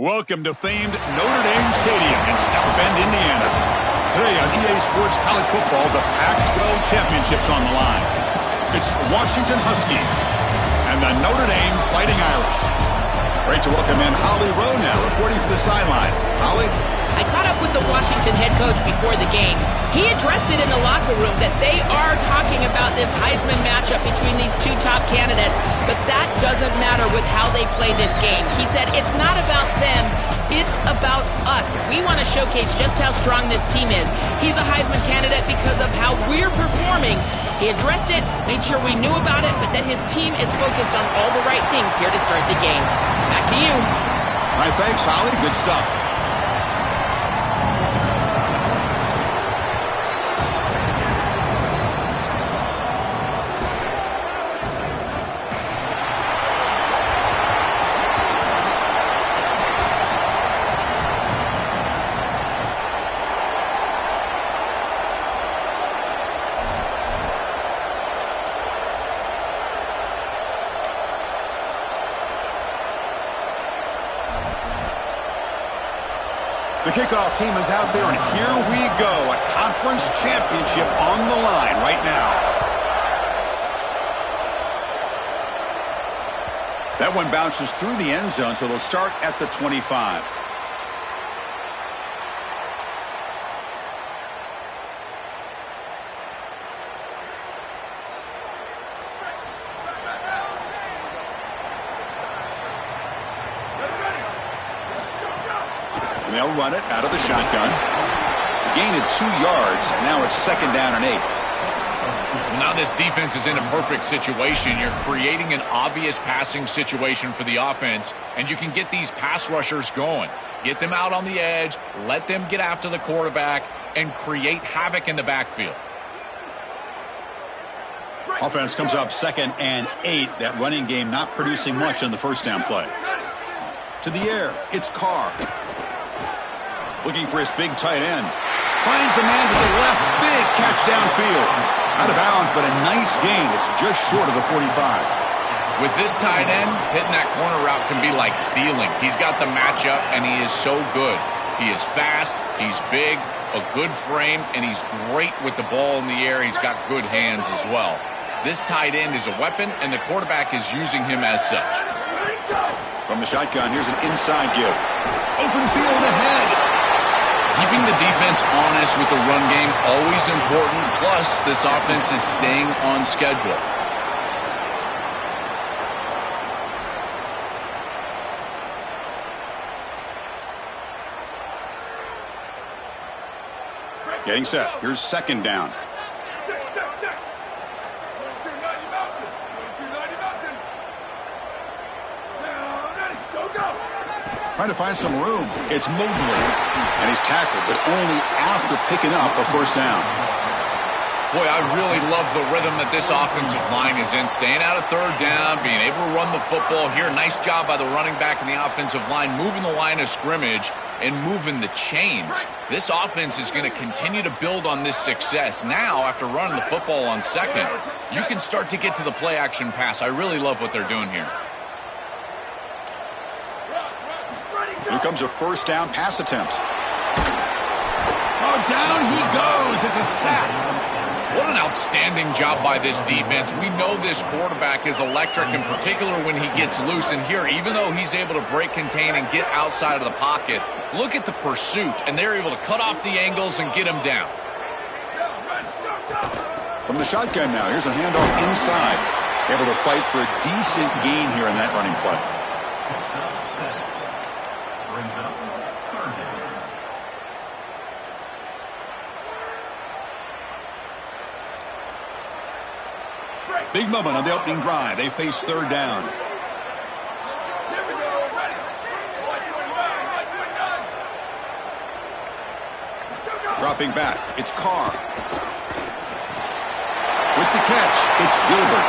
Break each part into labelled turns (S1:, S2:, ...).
S1: Welcome to famed Notre Dame Stadium in South Bend, Indiana. Today on EA Sports College Football, the Pac-12 Championship's on the line. It's the Washington Huskies and the Notre Dame Fighting Irish. Great to welcome in Holly Rowe now, reporting from the sidelines. Holly?
S2: I caught up with the Washington head coach before the game. He addressed it in the locker room that they are talking about this Heisman matchup between these two top candidates, but that doesn't matter with how they play this game. He said it's not about them, it's about us. We want to showcase just how strong this team is. He's a Heisman candidate because of how we're performing. He addressed it, made sure we knew about it, but that his team is focused on all the right things here to start the game. Back to you.
S1: All right, thanks, Holly. Good stuff. The kickoff team is out there, and here we go. A conference championship on the line right now. That one bounces through the end zone, so they'll start at the 25. They'll run it out of the shotgun. A gain of 2 yards. Now it's 2nd down and 8.
S3: Well, now this defense is in a perfect situation. You're creating an obvious passing situation for the offense, and you can get these pass rushers going. Get them out on the edge, let them get after the quarterback, and create havoc in the backfield.
S1: Offense comes up 2nd and 8. That running game not producing much on the first down play. To the air, it's Carr. Looking for his big tight end. Finds a man to the left. Big catch downfield. Out of bounds, but a nice gain. It's just short of the 45.
S3: With this tight end, hitting that corner route can be like stealing. He's got the matchup, and he is so good. He is fast, he's big, a good frame, and he's great with the ball in the air. He's got good hands as well. This tight end is a weapon, and the quarterback is using him as such.
S1: From the shotgun, here's an inside give. Open field ahead.
S3: Keeping the defense honest with the run game, always important. Plus, this offense is staying on schedule.
S1: Getting set. Here's 2nd down. Trying to find some room. It's Mobley. And he's tackled, but only after picking up a first down.
S3: Boy, I really love the rhythm that this offensive line is in. Staying out of 3rd down, being able to run the football here. Nice job by the running back and the offensive line, moving the line of scrimmage and moving the chains. This offense is going to continue to build on this success. Now, after running the football on 2nd, you can start to get to the play-action pass. I really love what they're doing here.
S1: Here comes a first down pass attempt. Oh, down he goes. It's a sack.
S3: What an outstanding job by this defense. We know this quarterback is electric, in particular when he gets loose. And here, even though he's able to break, contain, and get outside of the pocket, look at the pursuit. And they're able to cut off the angles and get him down.
S1: From the shotgun now, here's a handoff inside. Able to fight for a decent gain here in that running play. Big moment on the opening drive. They face 3rd down. Dropping back. It's Carr. With the catch, it's Gilbert.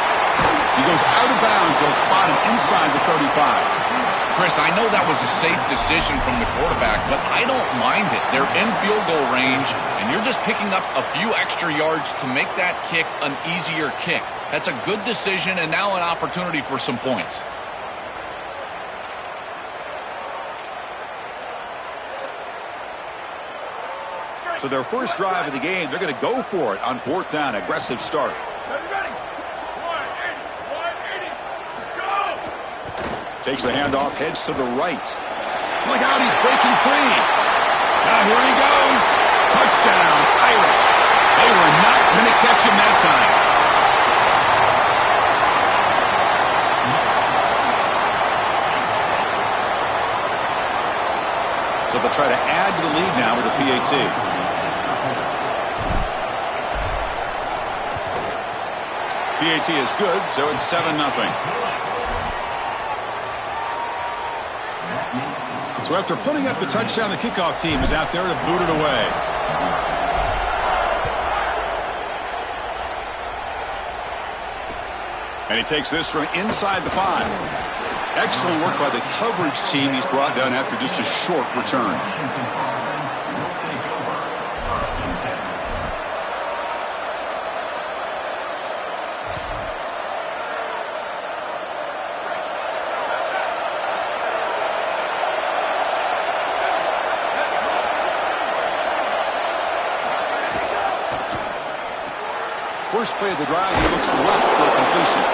S1: He goes out of bounds. They'll spot him inside the 35.
S3: Chris, I know that was a safe decision from the quarterback, but I don't mind it. They're in field goal range, and you're just picking up a few extra yards to make that kick an easier kick. That's a good decision, and now an opportunity for some points.
S1: So their first drive of the game, they're going to go for it on 4th down. Aggressive start. Takes the handoff, heads to the right. Look out, he's breaking free. Now here he goes. Touchdown, Irish. They were not going to catch him that time. So they'll try to add to the lead now with a PAT. PAT is good, so it's 7-0. So after putting up the touchdown, the kickoff team is out there to boot it away. And he takes this from inside the 5. Excellent work by the coverage team he's brought down after just a short return. First play of the drive, he looks left for a completion.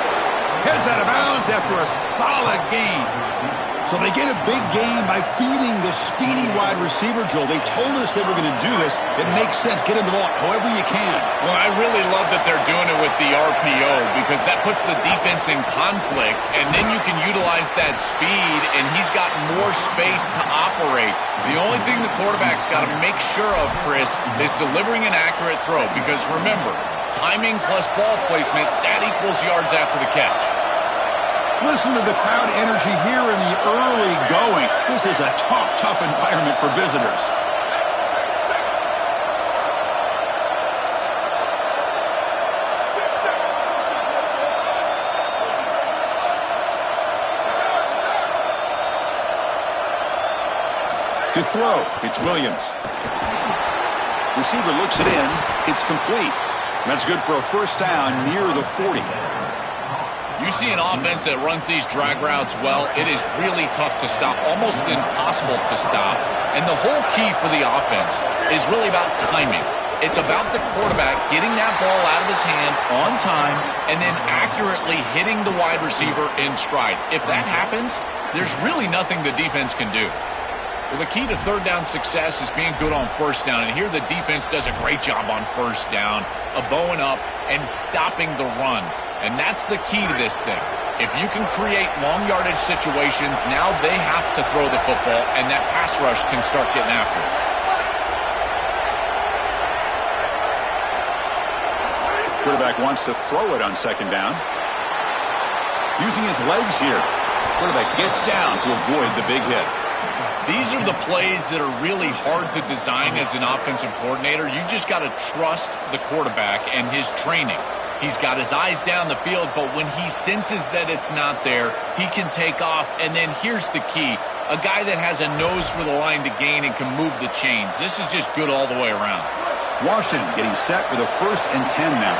S1: Heads out of bounds after a solid gain. So they get a big gain by feeding the speedy wide receiver, Joel. They told us they were going to do this. It makes sense. Get him the ball however you can.
S3: Well, I really love that they're doing it with the RPO because that puts the defense in conflict, and then you can utilize that speed, and he's got more space to operate. The only thing the quarterback's got to make sure of, Chris, is delivering an accurate throw because, remember, timing plus ball placement, that equals yards after the catch.
S1: Listen to the crowd energy here in the early going. This is a tough environment for visitors. To throw, it's Williams. Receiver looks it in. It's complete. That's good for a first down near the 40.
S3: You see an offense that runs these drag routes well, it is really tough to stop, almost impossible to stop. And the whole key for the offense is really about timing. It's about the quarterback getting that ball out of his hand on time and then accurately hitting the wide receiver in stride. If that happens, there's really nothing the defense can do. Well, the key to third down success is being good on first down. And here the defense does a great job on first down of bowing up and stopping the run. And that's the key to this thing. If you can create long yardage situations, now they have to throw the football, and that pass rush can start getting after it.
S1: Quarterback wants to throw it on second down. Using his legs here. Quarterback gets down to avoid the big hit.
S3: These are the plays that are really hard to design as an offensive coordinator. You just got to trust the quarterback and his training. He's got his eyes down the field, but when he senses that it's not there, he can take off. And then here's the key. A guy that has a nose for the line to gain and can move the chains. This is just good all the way around.
S1: Washington getting set for the 1st and 10 now.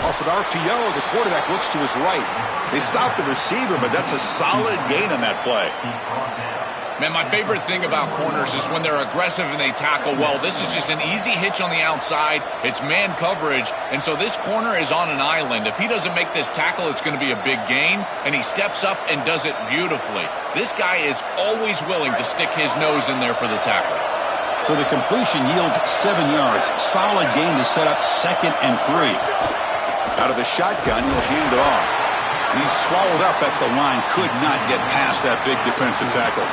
S1: Off an RPO, the quarterback looks to his right. They stop the receiver, but that's a solid gain on that play.
S3: Man, my favorite thing about corners is when they're aggressive and they tackle well. This is just an easy hitch on the outside. It's man coverage, and so this corner is on an island. If he doesn't make this tackle, it's going to be a big gain, and he steps up and does it beautifully. This guy is always willing to stick his nose in there for the tackle.
S1: So the completion yields 7 yards. Solid gain to set up 2nd and 3. Out of the shotgun, he'll hand it off. And he's swallowed up at the line. Could not get past that big defensive tackle.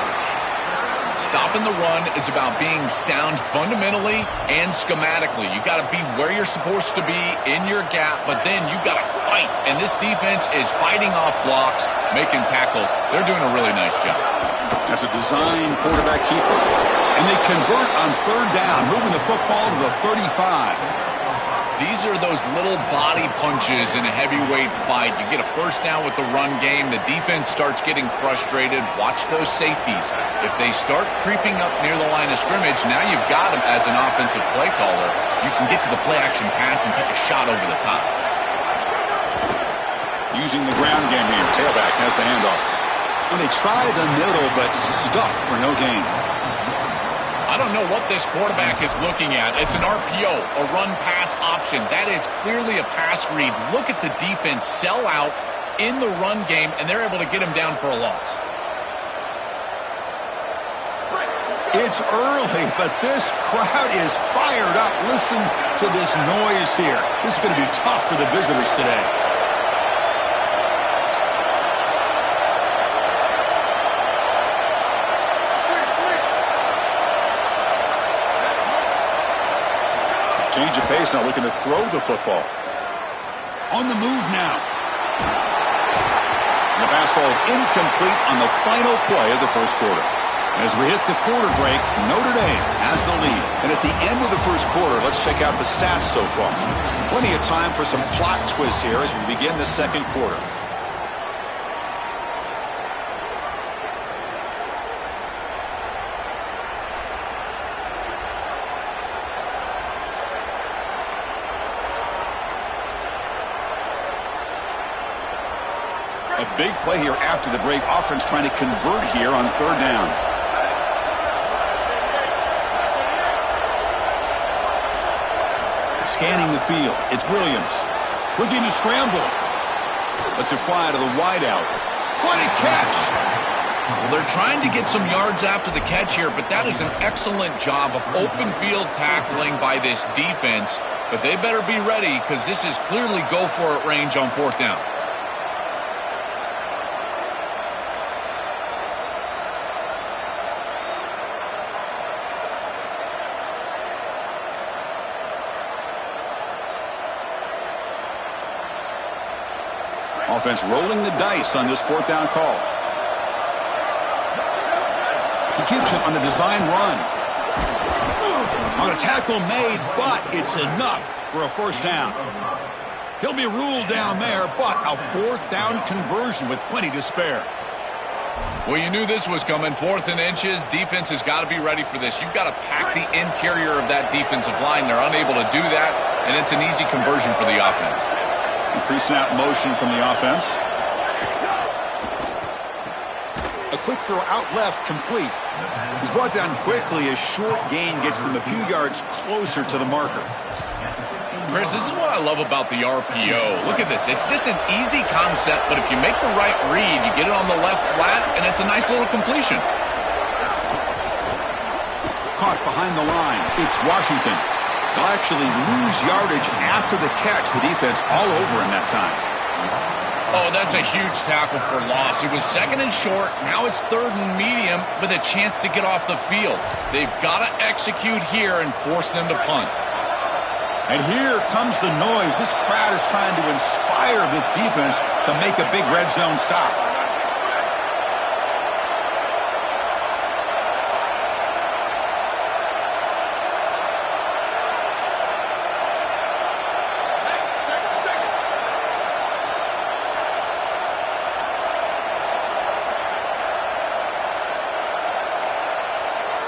S3: Stopping the run is about being sound fundamentally and schematically. You got to be where you're supposed to be in your gap, but then you got to fight. And this defense is fighting off blocks, making tackles. They're doing a really nice job.
S1: That's a design quarterback keeper. And they convert on 3rd down, moving the football to the 35.
S3: These are those little body punches in a heavyweight fight. You get a first down with the run game. The defense starts getting frustrated. Watch those safeties. If they start creeping up near the line of scrimmage, now you've got them as an offensive play caller. You can get to the play-action pass and take a shot over the top.
S1: using the ground game here. Tailback has the handoff. And they try the middle, but stuck for no gain.
S3: I don't know what this quarterback is looking at. It's an RPO, a run-pass option. That is clearly a pass read. Look at the defense sell out in the run game, and they're able to get him down for a loss.
S1: It's early, but this crowd is fired up. Listen to this noise here. This is going to be tough for the visitors today. Change of pace now, looking to throw the football. On the move now. And the pass falls incomplete on the final play of the first quarter. As we hit the quarter break, Notre Dame has the lead. And at the end of the first quarter, let's check out the stats so far. Plenty of time for some plot twists here as we begin the second quarter. A big play here after the break. Offense trying to convert here on third down. Scanning the field. It's Williams. Looking to scramble. Lets it fly to the wideout. What a catch!
S3: Well, they're trying to get some yards after the catch here, but that is an excellent job of open field tackling by this defense. But they better be ready because this is clearly go-for-it range on fourth down.
S1: Offense rolling the dice on this fourth down call. He keeps it on the design run. On a tackle made, but it's enough for a first down. He'll be ruled down there, but a fourth down conversion with plenty to spare.
S3: Well, you knew this was coming. 4th and inches. Defense has got to be ready for this. You've got to pack the interior of that defensive line. They're unable to do that, and it's an easy conversion for the offense.
S1: Pre-snap motion from the offense. A quick throw out left, complete. He's brought down quickly as short gain gets them a few yards closer to the marker.
S3: Chris, this is what I love about the RPO. Look at this. It's just an easy concept, but if you make the right read, you get it on the left flat, and it's a nice little completion.
S1: Caught behind the line. It's Washington. They'll actually lose yardage after the catch. The defense all over in that time.
S3: Oh, that's a huge tackle for loss. It was 2nd and short. Now it's 3rd and medium with a chance to get off the field. They've got to execute here and force them to punt.
S1: And here comes the noise. This crowd is trying to inspire this defense to make a big red zone stop.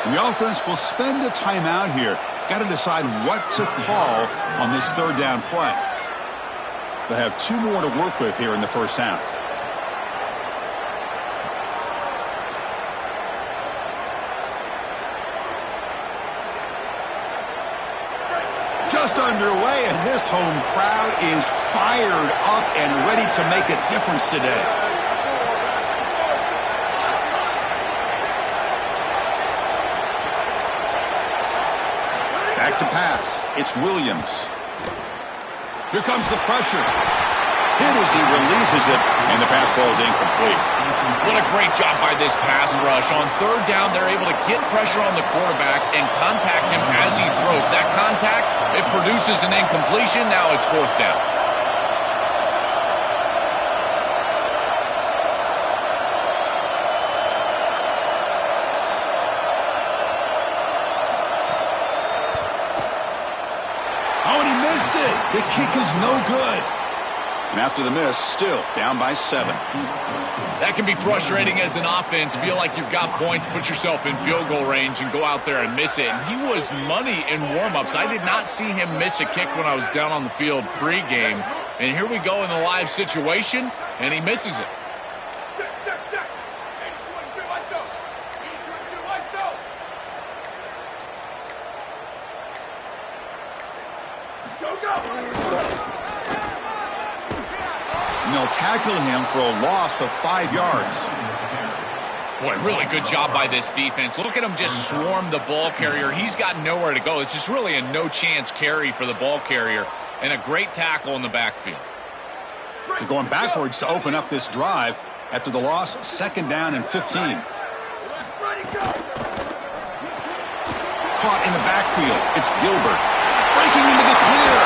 S1: The offense will spend a timeout here. Got to decide what to call on this third down play. They'll have 2 more to work with here in the first half. Just underway, and this home crowd is fired up and ready to make a difference today. Back to pass. It's Williams. Here comes the pressure. Hit as he releases it, and the pass ball is incomplete.
S3: What a great job by this pass rush. On third down, they're able to get pressure on the quarterback and contact him as he throws. That contact, it produces an incompletion. Now it's 4th down.
S1: The kick is no good. And after the miss, still down by 7.
S3: That can be frustrating as an offense. Feel like you've got points, put yourself in field goal range, and go out there and miss it. And he was money in warm-ups. I did not see him miss a kick when I was down on the field pregame. And here we go in the live situation. and he misses it.
S1: And they'll tackle him for a loss of 5 yards.
S3: Boy, really good job by this defense. Look at him just swarm the ball carrier. He's got nowhere to go. It's just really a no-chance carry for the ball carrier, and a great tackle in the backfield.
S1: They're going backwards to open up this drive after the loss, 2nd down and 15. Caught in the backfield. It's Gilbert. Breaking into the clear.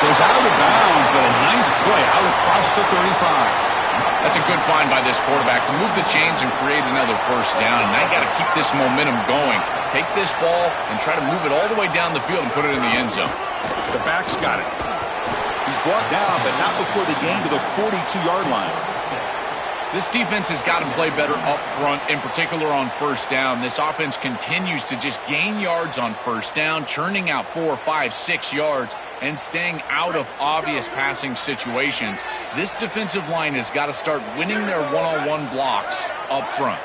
S1: Goes out of bounds, but a nice play out across the 35.
S3: That's a good find by this quarterback to move the chains and create another first down. And I got to keep this momentum going. Take this ball and try to move it all the way down the field and put it in the end zone.
S1: The back's got it. He's brought down, but not before the gain to the 42-yard line.
S3: This defense has got to play better up front, in particular on first down. This offense continues to just gain yards on first down, churning out 4, 5, 6 yards, and staying out of obvious passing situations. This defensive line has got to start winning their one-on-one blocks up front.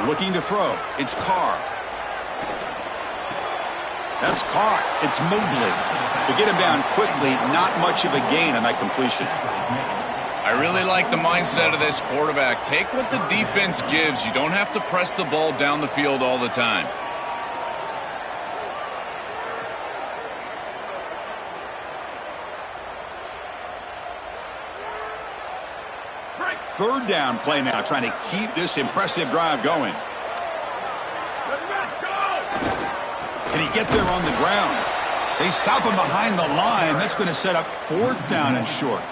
S1: Looking to throw. It's Carr. That's caught. It's Mobley. To get him down quickly, not much of a gain on that completion.
S3: I really like the mindset of this quarterback. Take what the defense gives. You don't have to press the ball down the field all the time.
S1: Third down play now, trying to keep this impressive drive going. Can he get there on the ground? They stop him behind the line. That's going to set up 4th down and short.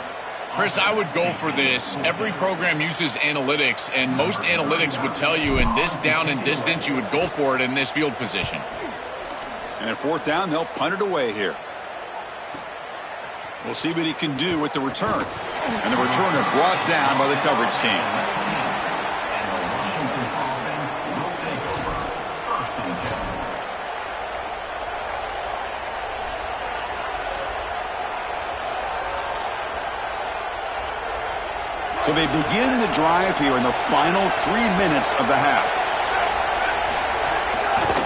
S3: Chris, I would go for this. Every program uses analytics, and most analytics would tell you in this down and distance, you would go for it in this field position.
S1: And at 4th down, they'll punt it away here. We'll see what he can do with the return. And the returner brought down by the coverage team. So they begin the drive here in the final 3 minutes of the half.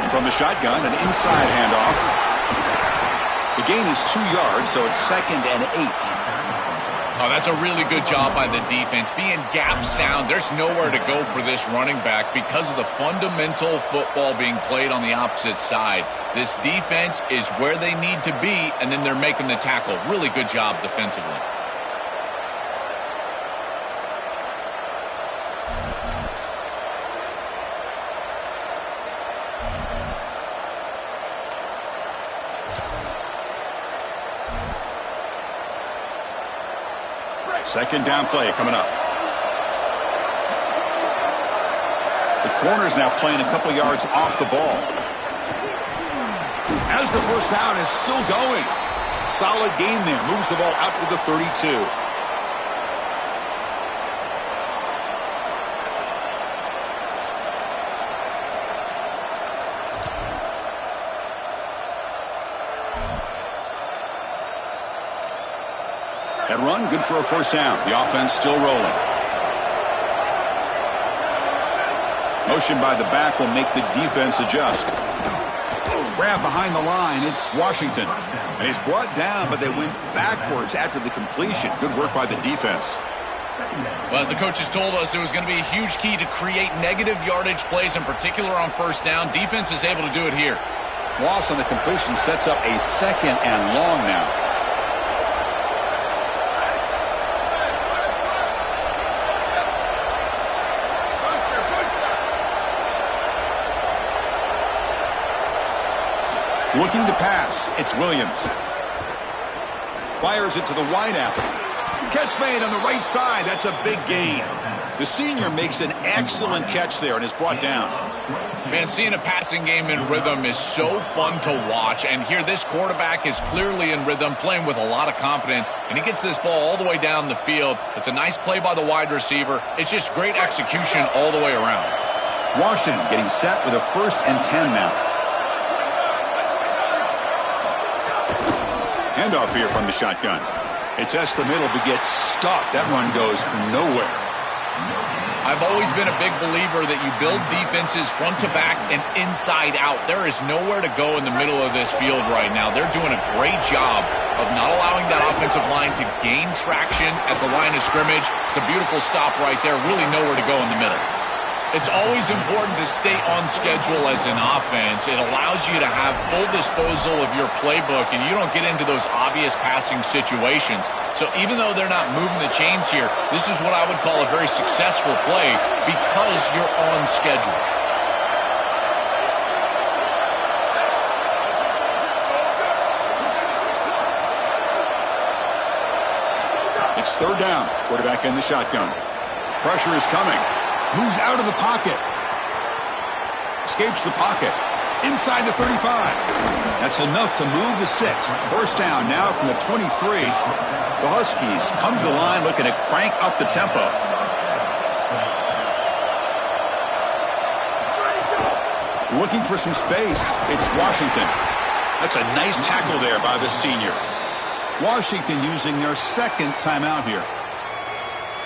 S1: And from the shotgun, an inside handoff. The gain is 2 yards, so it's 2nd and 8.
S3: Oh, that's a really good job by the defense. Being gap sound, there's nowhere to go for this running back because of the fundamental football being played on the opposite side. This defense is where they need to be, and then they're making the tackle. Really good job defensively.
S1: Second down play coming up. The corner's now playing a couple yards off the ball. As the first down is still going. Solid gain there. Moves the ball out to the 32. That run, good for a first down. The offense still rolling. Motion by the back will make the defense adjust. Grab behind the line. It's Washington. And he's brought down, but they went backwards after the completion. Good work by the defense.
S3: Well, as the coaches told us, it was going to be a huge key to create negative yardage plays, in particular on first down. Defense is able to do it here.
S1: Loss on the completion sets up a 2nd and long now. Looking to pass. It's Williams. Fires it to the wideout. Catch made on the right side. That's a big gain. The senior makes an excellent catch there and is brought down.
S3: Man, seeing a passing game in rhythm is so fun to watch. And here, this quarterback is clearly in rhythm, playing with a lot of confidence. And he gets this ball all the way down the field. It's a nice play by the wide receiver. It's just great execution all the way around.
S1: Washington getting set with a 1st and 10 now. Handoff here from the shotgun. It tests the middle but gets stuffed. That run goes nowhere.
S3: I've always been a big believer that you build defenses front to back and inside out. There is nowhere to go in the middle of this field right now. They're doing a great job of not allowing that offensive line to gain traction at the line of scrimmage. It's a beautiful stop right there. Really nowhere to go in the middle. It's always important to stay on schedule as an offense. It allows you to have full disposal of your playbook, and you don't get into those obvious passing situations. So even though they're not moving the chains here, this is what I would call a very successful play because you're on schedule.
S1: It's third down. Quarterback in the shotgun. Pressure is coming. Moves out of the pocket. Escapes the pocket. Inside the 35. That's enough to move the sticks. First down now from the 23. The Huskies come to the line looking to crank up the tempo. Looking for some space. It's Washington. That's a nice tackle there by the senior. Washington using their second timeout here.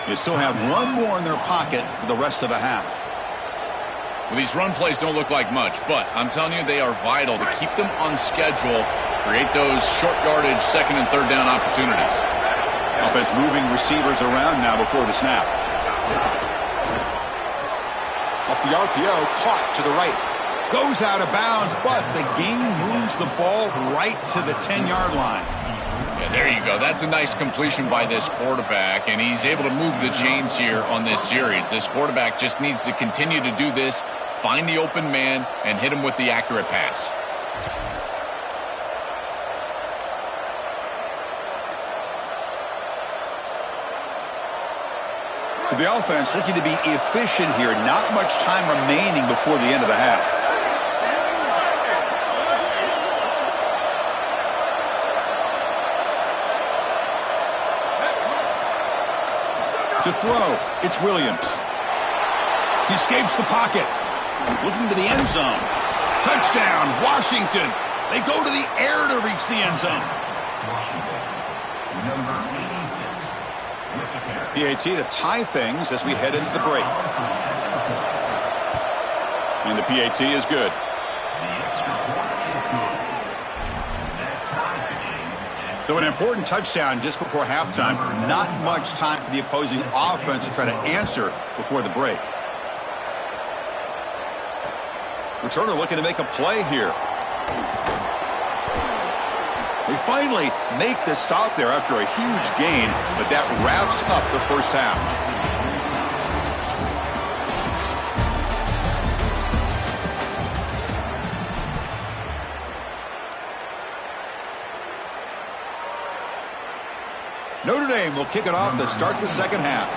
S1: They still have one more in their pocket for the rest of the half.
S3: Well, these run plays don't look like much, but I'm telling you they are vital to keep them on schedule, create those short yardage second and third down opportunities.
S1: Offense moving receivers around now before the snap. Off the RPO, caught to the right. Goes out of bounds, but the game moves the ball right to the 10-yard line.
S3: Yeah, there you go. That's a nice completion by this quarterback, and he's able to move the chains here on this series. This quarterback just needs to continue to do this, find the open man, and hit him with the accurate pass.
S1: So the offense looking to be efficient here. Not much time remaining before the end of the half. To throw, it's Williams. He escapes the pocket. Looking to the end zone. Touchdown, Washington. They go to the air to reach the end zone. PAT to tie things as we head into the break. And the PAT is good. So an important touchdown just before halftime. Not much time for the opposing offense to try to answer before the break. Returner looking to make a play here. They finally make the stop there after a huge gain, but that wraps up the first half. Notre Dame will kick it off to start the second half.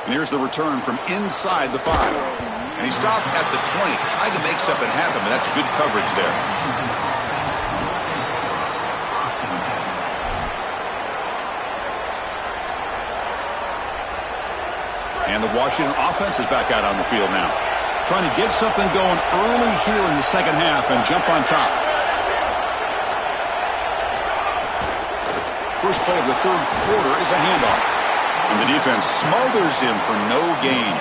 S1: And here's the return from inside the 5. And he stopped at the 20. Tried to make something happen, but that's good coverage there. And the Washington offense is back out on the field now. Trying to get something going early here in the second half and jump on top. First play of the third quarter is a handoff. And the defense smothers him for no gain.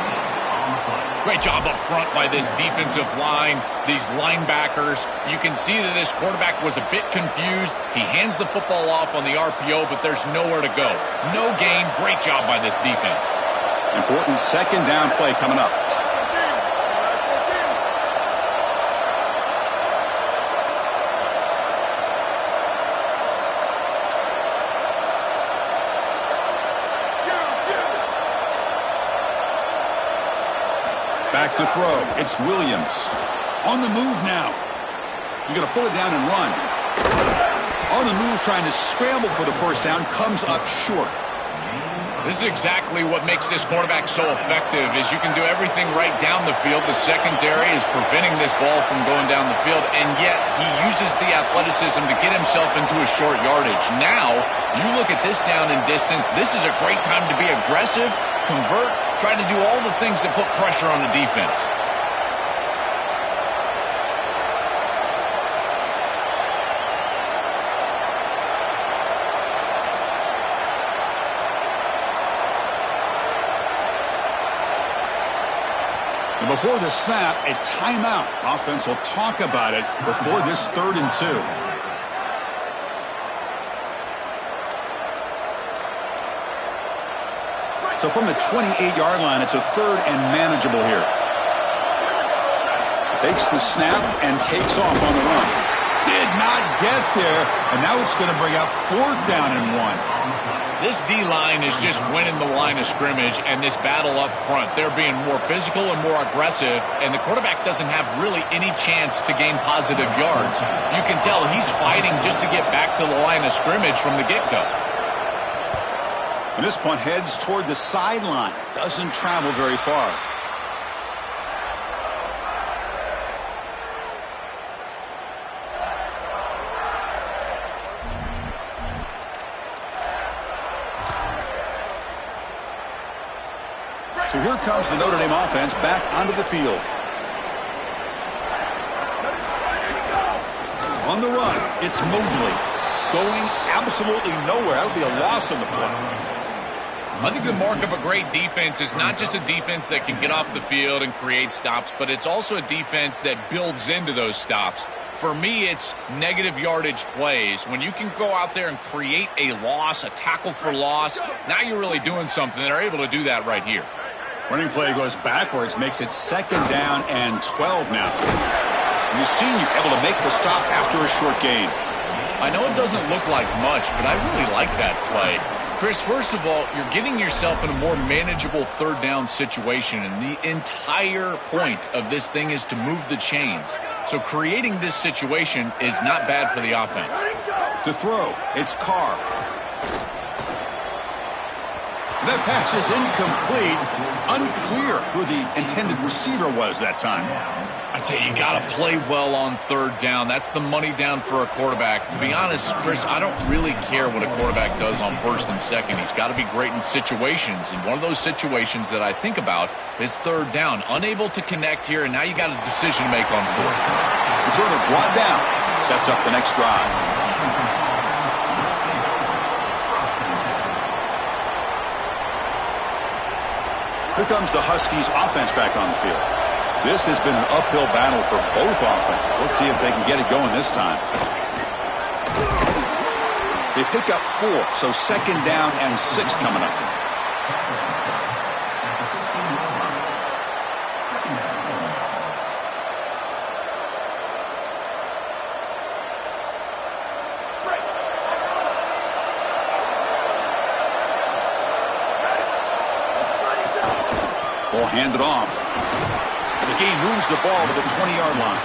S3: Great job up front by this defensive line, these linebackers. You can see that this quarterback was a bit confused. He hands the football off on the RPO, but there's nowhere to go. No gain. Great job by this defense.
S1: Important second down play coming up. Back to throw. It's Williams. On the move now. He's going to pull it down and run. On the move, trying to scramble for the first down. Comes up short.
S3: This is exactly what makes this quarterback so effective, is you can do everything right down the field. The secondary is preventing this ball from going down the field, and yet he uses the athleticism to get himself into a short yardage. Now, you look at this down and distance. This is a great time to be aggressive, convert, trying to do all the things that put pressure on the defense.
S1: And before the snap, a timeout. Offense will talk about it before this 3rd and 2. So from the 28-yard line, it's a 3rd and manageable here. Takes the snap and takes off on the run. Did not get there, and now it's going to bring up 4th down and 1.
S3: This D-line is just winning the line of scrimmage and this battle up front. They're being more physical and more aggressive, and the quarterback doesn't have really any chance to gain positive yards. You can tell he's fighting just to get back to the line of scrimmage from the get-go.
S1: And this punt heads toward the sideline. Doesn't travel very far. So here comes the Notre Dame offense back onto the field. On the run, it's Mobley. Going absolutely nowhere. That would be a loss on the play.
S3: I think the mark of a great defense is not just a defense that can get off the field and create stops, but it's also a defense that builds into those stops. For me, it's negative yardage plays. When you can go out there and create a loss, a tackle for loss, now you're really doing something. They're able to do that right here.
S1: Running play goes backwards, makes it 2nd down and 12 now. And the senior able to make the stop after a short gain.
S3: I know it doesn't look like much, but I really like that play. Chris, first of all, you're getting yourself in a more manageable 3rd down situation, and the entire point of this thing is to move the chains. So creating this situation is not bad for the offense.
S1: To throw, it's Carr. That pass is incomplete. Unclear who the intended receiver was that time.
S3: I tell you, you got to play well on 3rd down. That's the money down for a quarterback. To be honest, Chris, I don't really care what a quarterback does on 1st and 2nd. He's got to be great in situations. And one of those situations that I think about is 3rd down. Unable to connect here, and now you got a decision to make on 4th.
S1: Returner brought down. Sets up the next drive. Here comes the Huskies offense back on the field. This has been an uphill battle for both offenses. Let's see if they can get it going this time. They pick up 4, so 2nd down and 6 coming up. Ball handed off. The game moves the ball to the 20-yard line.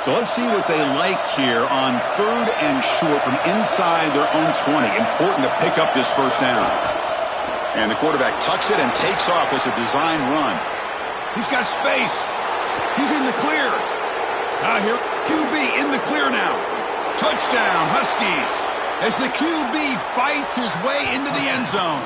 S1: So let's see what they like here on 3rd and short from inside their own 20. Important to pick up this 1st down. And the quarterback tucks it and takes off as a design run. He's got space. He's in the clear. Now here, QB in the clear now. Touchdown, Huskies. As the QB fights his way into the end zone.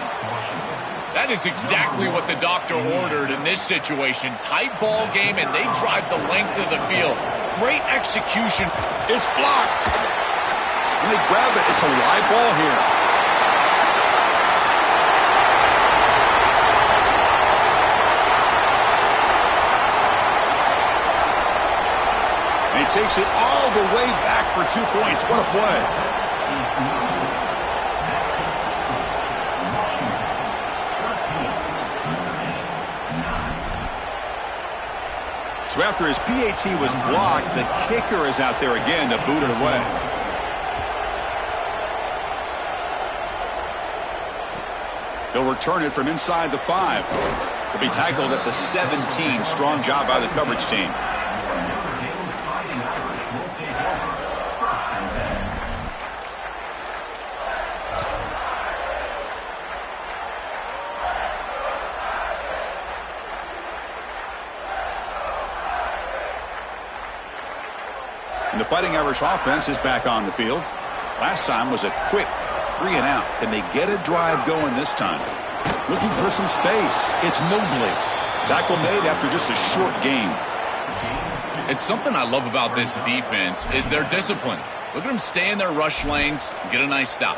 S3: That is exactly what the doctor ordered in this situation. Tight ball game, and they drive the length of the field. Great execution.
S1: It's blocked. And they grab it. It's a live ball here. And he takes it all the way back for 2 points. What a play. So after his PAT was blocked, the kicker is out there again to boot it away. He'll return it from inside the 5. He'll be tackled at the 17. Strong job by the coverage team. And the Fighting Irish offense is back on the field. Last time was a quick 3-and-out. Can they get a drive going this time? Looking for some space. It's Mobley. Tackle made after just a short gain.
S3: It's something I love about this defense is their discipline. Look at them stay in their rush lanes and get a nice stop.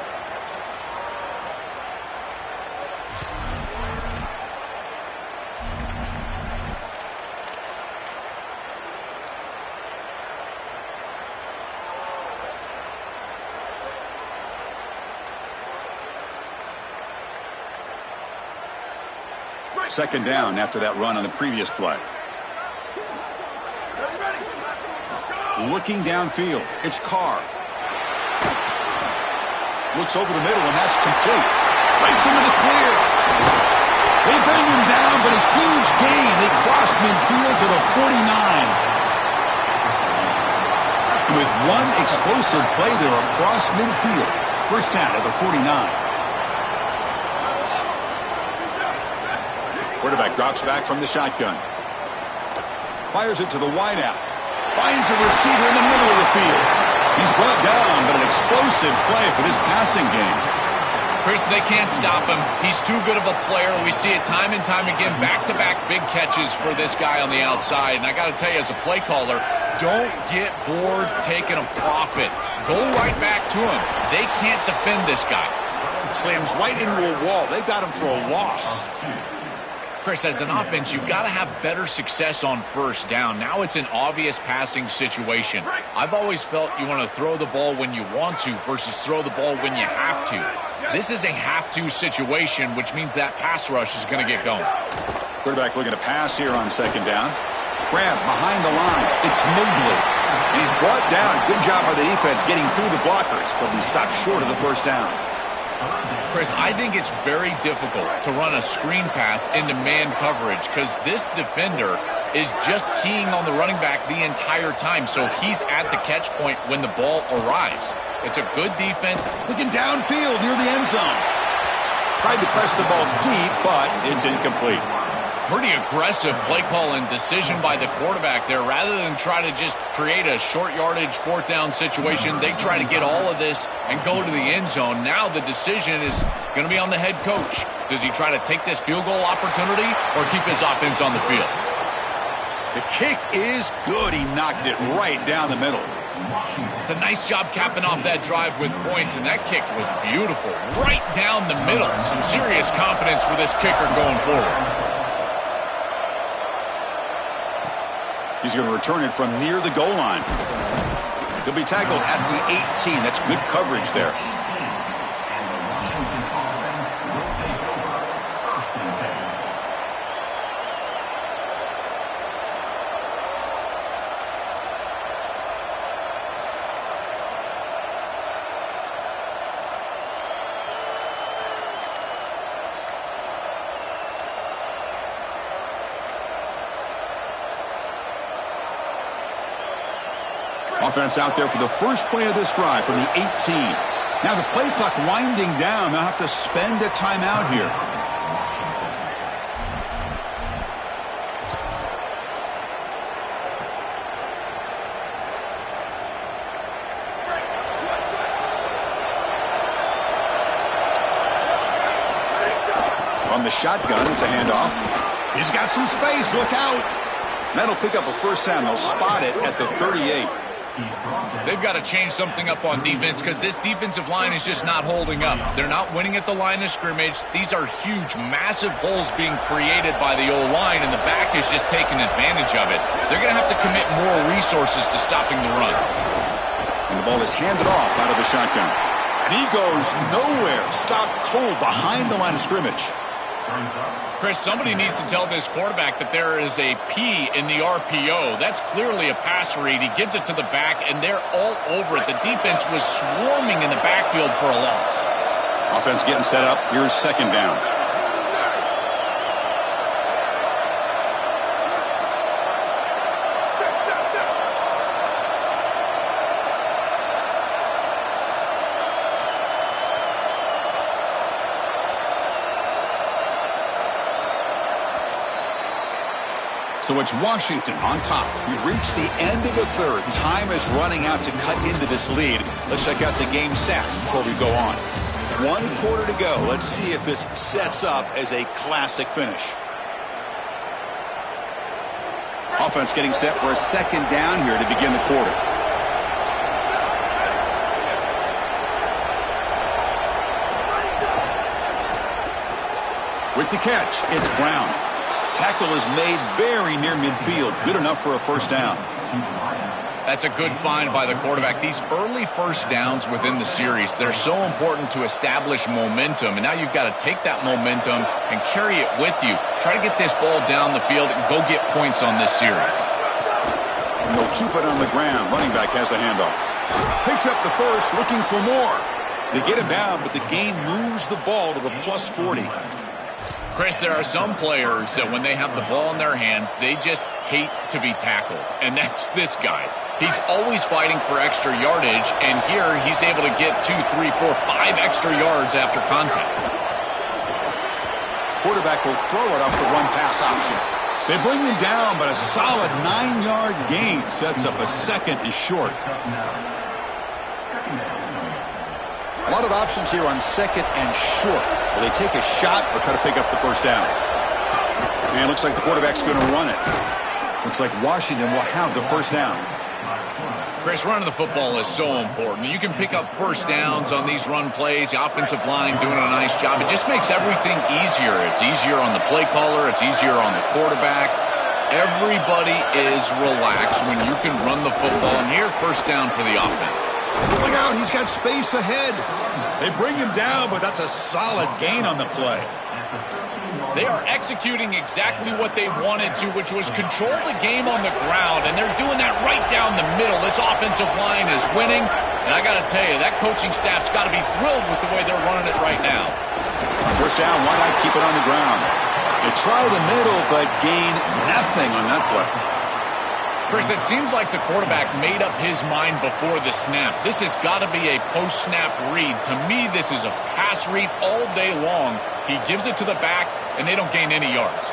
S1: Second down after that run on the previous play. Looking downfield. It's Carr. Looks over the middle, and that's complete. Breaks into the clear. They bring him down, but a huge gain. They cross midfield to the 49. With one explosive play, they're across midfield. First down at the 49. Quarterback drops back from the shotgun. Fires it to the wideout. Finds a receiver in the middle of the field. He's brought down, but an explosive play for this passing game.
S3: Chris, they can't stop him. He's too good of a player. We see it time and time again. Back-to-back big catches for this guy on the outside. And I got to tell you, as a play caller, don't get bored taking a profit. Go right back to him. They can't defend this guy.
S1: Slams right into a wall. They've got him for a loss.
S3: Chris, as an offense, you've got to have better success on first down. Now it's an obvious passing situation. I've always felt you want to throw the ball when you want to versus throw the ball when you have to. This is a have-to situation, which means that pass rush is going to get going.
S1: Quarterback looking to pass here on second down. Grab behind the line. It's Mobley. And he's brought down. Good job by the defense getting through the blockers, but he stopped short of the first down.
S3: Chris, I think it's very difficult to run a screen pass into man coverage because this defender is just keying on the running back the entire time, so he's at the catch point when the ball arrives. It's a good defense.
S1: Looking downfield near the end zone. Tried to press the ball deep, but it's incomplete.
S3: Pretty aggressive play call and decision by the quarterback there. Rather than try to just create a short yardage fourth down situation, they try to get all of this and go to the end zone. Now the decision is going to be on the head coach. Does he try to take this field goal opportunity or keep his offense on the field?
S1: The kick is good. He knocked it right down the middle.
S3: It's a nice job capping off that drive with points, and that kick was beautiful. Right down the middle. Some serious confidence for this kicker going forward.
S1: He's going to return it from near the goal line. He'll be tackled at the 18. That's good coverage there. Offense out there for the first play of this drive from the 18. Now the play clock winding down. They'll have to spend a timeout here. From the shotgun, it's a handoff. He's got some space. Look out. That'll pick up a first down. They'll spot it at the 38.
S3: They've got to change something up on defense because this defensive line is just not holding up. They're not winning at the line of scrimmage. These are huge, massive holes being created by the O-line, and the back is just taking advantage of it. They're going to have to commit more resources to stopping the run.
S1: And the ball is handed off out of the shotgun. And he goes nowhere. Stopped cold behind the line of scrimmage.
S3: Chris, somebody needs to tell this quarterback that there is a P in the RPO. That's clearly a pass read. He gives it to the back, and they're all over it. The defense was swarming in the backfield for a loss.
S1: Offense getting set up. Here's second down. So it's Washington on top. We've reached the end of the third. Time is running out to cut into this lead. Let's check out the game stats before we go on. 1 quarter to go. Let's see if this sets up as a classic finish. Offense getting set for a second down here to begin the quarter. With the catch, it's Brown. Tackle is made very near midfield. Good enough for a first down.
S3: That's a good find by the quarterback. These early first downs within the series, they're so important to establish momentum. And now you've got to take that momentum and carry it with you. Try to get this ball down the field and go get points on this series.
S1: And they'll keep it on the ground. Running back has the handoff. Picks up the first, looking for more. They get him down, but the gain moves the ball to the plus 40.
S3: Chris, there are some players that when they have the ball in their hands, they just hate to be tackled. And that's this guy. He's always fighting for extra yardage, and here he's able to get 2, 3, 4, 5 extra yards after contact.
S1: Quarterback will throw it off the run-pass option. They bring him down, but a solid 9-yard gain sets up a second and short. A lot of options here on second and short. Will they take a shot or try to pick up the first down? And it looks like the quarterback's going to run it. Looks like Washington will have the first down.
S3: Chris, running the football is so important. You can pick up first downs on these run plays. The offensive line doing a nice job. It just makes everything easier. It's easier on the play caller. It's easier on the quarterback. Everybody is relaxed when you can run the football. And here, first down for the offense.
S1: Look out, he's got space ahead. They bring him down, but that's a solid gain on the play.
S3: They are executing exactly what they wanted to, which was control the game on the ground, and they're doing that right down the middle. This offensive line is winning, and I got to tell you, that coaching staff's got to be thrilled with the way they're running it right now.
S1: First down, why not keep it on the ground? They try the middle, but gain nothing on that play.
S3: Chris, it seems like the quarterback made up his mind before the snap. This has got to be a post-snap read. To me, this is a pass read all day long. He gives it to the back, and they don't gain any yards.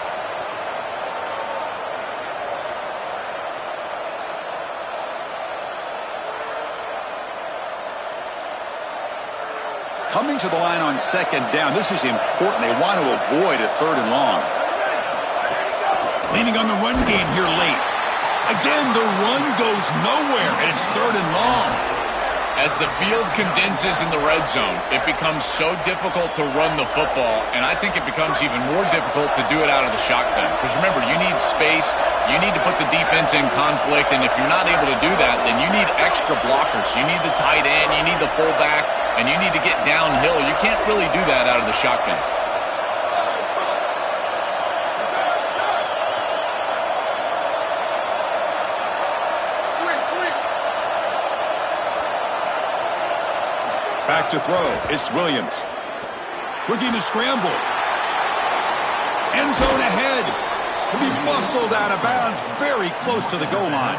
S1: Coming to the line on second down. This is important. They want to avoid a third and long. Leaning on the run game here late. Again, the run goes nowhere, and it's third and long.
S3: As the field condenses in the red zone, it becomes so difficult to run the football, and I think it becomes even more difficult to do it out of the shotgun. Because remember, you need space, you need to put the defense in conflict, and if you're not able to do that, then you need extra blockers. You need the tight end, you need the fullback, and you need to get downhill. You can't really do that out of the shotgun.
S1: Back to throw. It's Williams. Looking to scramble. End zone ahead. He'll be muscled out of bounds very close to the goal line.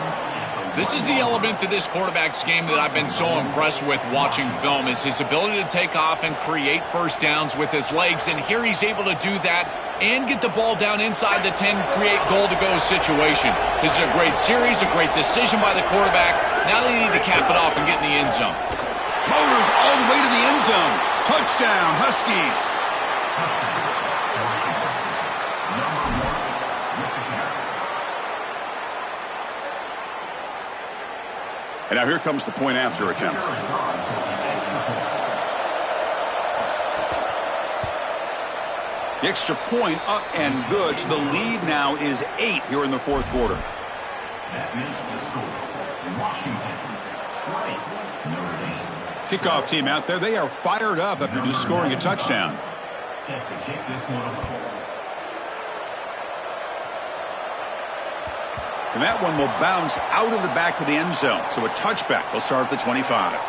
S3: This is the element to this quarterback's game that I've been so impressed with watching film, is his ability to take off and create first downs with his legs. And here he's able to do that and get the ball down inside the 10, create goal-to-go situation. This is a great series, a great decision by the quarterback. Now they need to cap it off and get in the end zone.
S1: Motors all the way to the end zone. Touchdown, Huskies. And now here comes the point after attempt. The extra point up and good. So the lead now is 8 here in the fourth quarter.
S4: That makes the score. Washington 20, Notre Dame.
S1: Kickoff team out there. They are fired up after just scoring a touchdown.
S4: Set to kick this one off.
S1: And that one will bounce out of the back of the end zone. So a touchback. They'll start at the 25.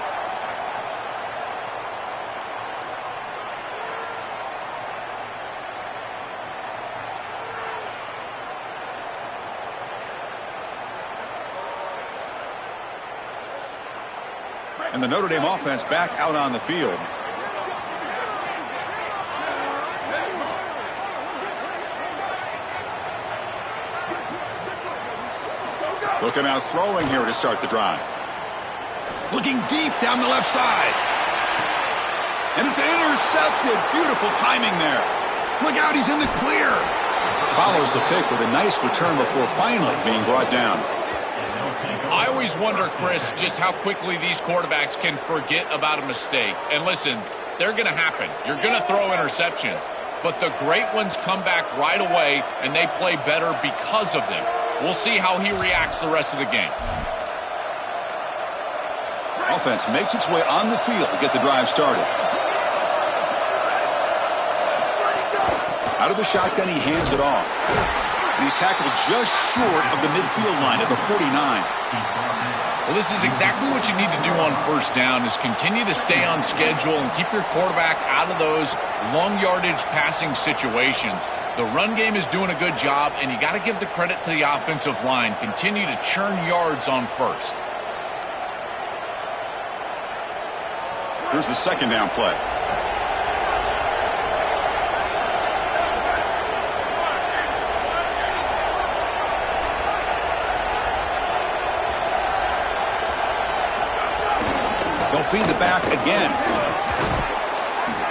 S1: And the Notre Dame offense back out on the field. They'll come out throwing here to start the drive. Looking deep down the left side. And it's intercepted. Beautiful timing there. Look out, he's in the clear. Follows the pick with a nice return before finally being brought down.
S3: I always wonder, Chris, just how quickly these quarterbacks can forget about a mistake. And listen, they're going to happen. You're going to throw interceptions. But the great ones come back right away, and they play better because of them. We'll see how he reacts the rest of the game.
S1: Offense makes its way on the field to get the drive started. Out of the shotgun, he hands it off. And he's tackled just short of the midfield line at the 49.
S3: Well, this is exactly what you need to do on first down, is continue to stay on schedule and keep your quarterback out of those long yardage passing situations. The run game is doing a good job, and you got to give the credit to the offensive line. Continue to churn yards on first.
S1: Here's the second down play. They'll feed the back again.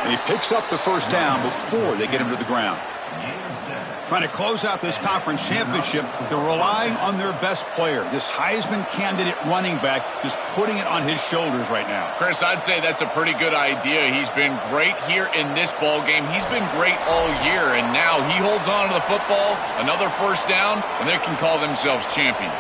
S1: And he picks up the first down before they get him to the ground. Trying to close out this conference championship, they're relying on their best player, this Heisman candidate running back, just putting it on his shoulders right now.
S3: Chris, I'd say that's a pretty good idea. He's been great here in this ball game. He's been great all year, and now he holds on to the football, another first down, and they can call themselves champions.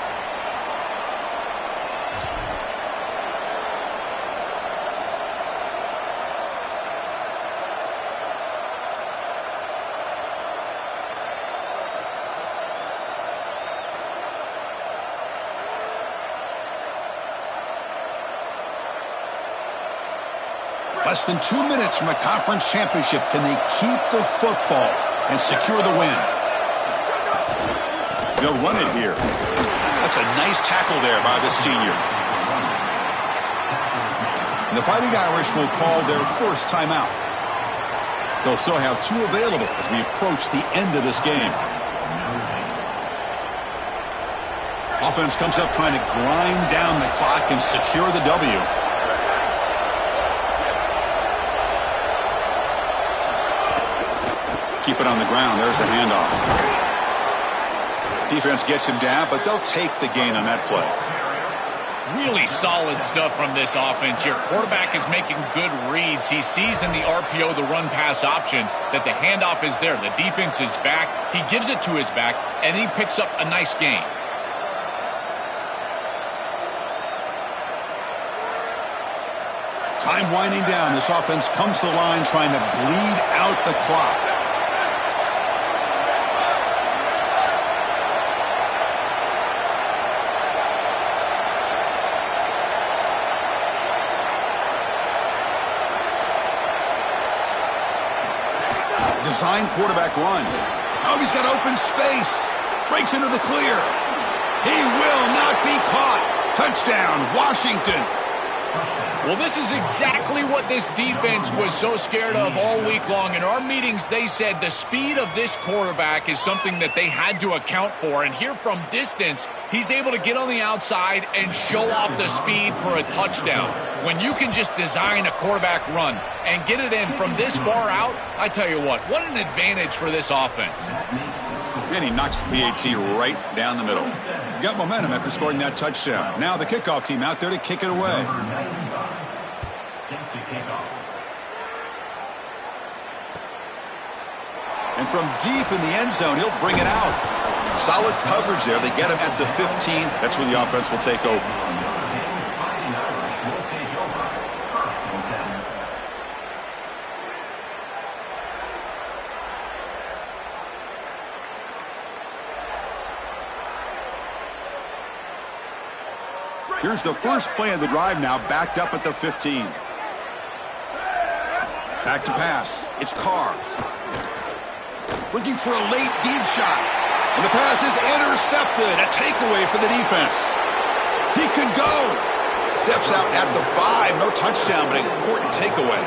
S1: Less than 2 minutes from a conference championship. Can they keep the football and secure the win? They'll run it here. That's a nice tackle there by the senior. And the Fighting Irish will call their first timeout. They'll still have 2 available as we approach the end of this game. Offense comes up trying to grind down the clock and secure the W. Keep it on the ground. There's the handoff. Defense gets him down, but they'll take the gain on that play.
S3: Really solid stuff from this offense. Your quarterback is making good reads. He sees in the RPO, the run-pass option, that the handoff is there. The defense is back. He gives it to his back, and he picks up a nice gain.
S1: Time winding down. This offense comes to the line trying to bleed out the clock. Design quarterback run. Oh, he's got open space. Breaks into the clear. He will not be caught. Touchdown, Washington.
S3: Well, this is exactly what this defense was so scared of all week long. In our meetings, they said the speed of this quarterback is something that they had to account for. And here from distance, he's able to get on the outside and show off the speed for a touchdown. When you can just design a quarterback run and get it in from this far out, I tell you what an advantage for this offense.
S1: And he knocks the PAT right down the middle. Got momentum after scoring that touchdown. Now the kickoff team out there to kick it away. And from deep in the end zone, he'll bring it out. Solid coverage there. They get him at the 15. That's where the offense will take over. Here's the first play of the drive now, backed up at the 15. Back to pass. It's Carr. Looking for a late deep shot. And the pass is intercepted. A takeaway for the defense. He could go. Steps out at the 5. No touchdown, but an important takeaway.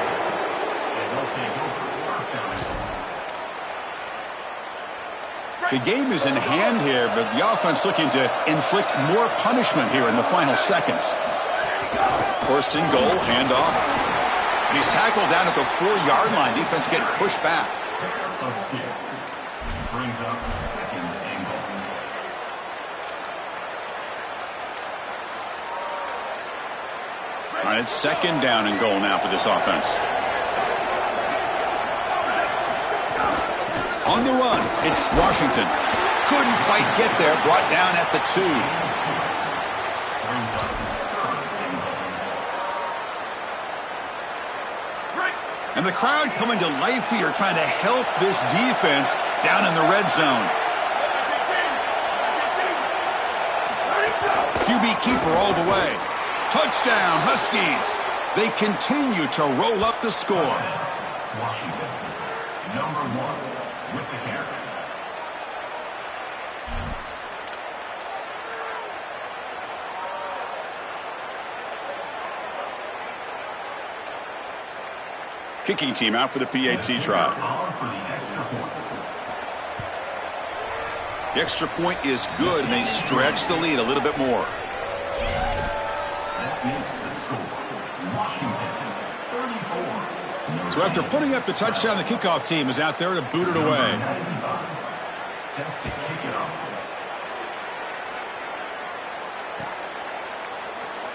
S1: The game is in hand here, but the offense looking to inflict more punishment here in the final seconds. First and goal, handoff. He's tackled down at the 4-yard line. Defense getting pushed back.
S4: Brings up second and goal.
S1: All right, it's second down and goal now for this offense. On the run, it's Washington. Couldn't quite get there, brought down at the 2. And the crowd coming to life here, trying to help this defense down in the red zone. QB keeper all the way. Touchdown, Huskies. They continue to roll up the score.
S4: Washington, number 1 with the carry.
S1: Kicking team out for the PAT try. The extra point is good, and they stretch the lead a little bit more.
S4: That makes the score. Washington, 34.
S1: So after putting up the touchdown, the kickoff team is out there to boot it away.
S4: Set to kick it off.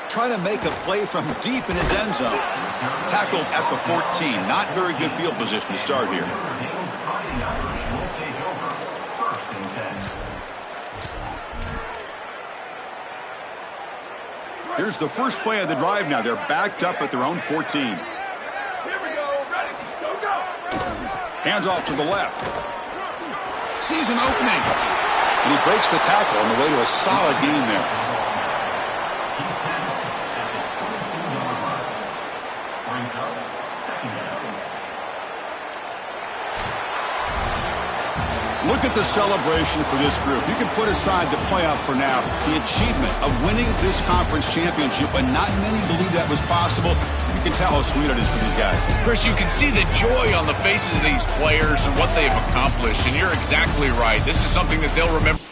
S1: Trying to make a play from deep in his end zone. Tackled at the 14. Not very good field position to start here. Here's the first play of the drive now. They're backed up at their own 14.
S5: Here we go. Ready? Go, go.
S1: Hands off to the left. Sees an opening. And he breaks the tackle on the way to a solid gain there. Look at the celebration for this group. You can put aside the playoff for now. The achievement of winning this conference championship, but not many believe that was possible. You can tell how sweet it is for these guys.
S3: Chris, you can see the joy on the faces of these players and what they've accomplished, and you're exactly right. This is something that they'll remember.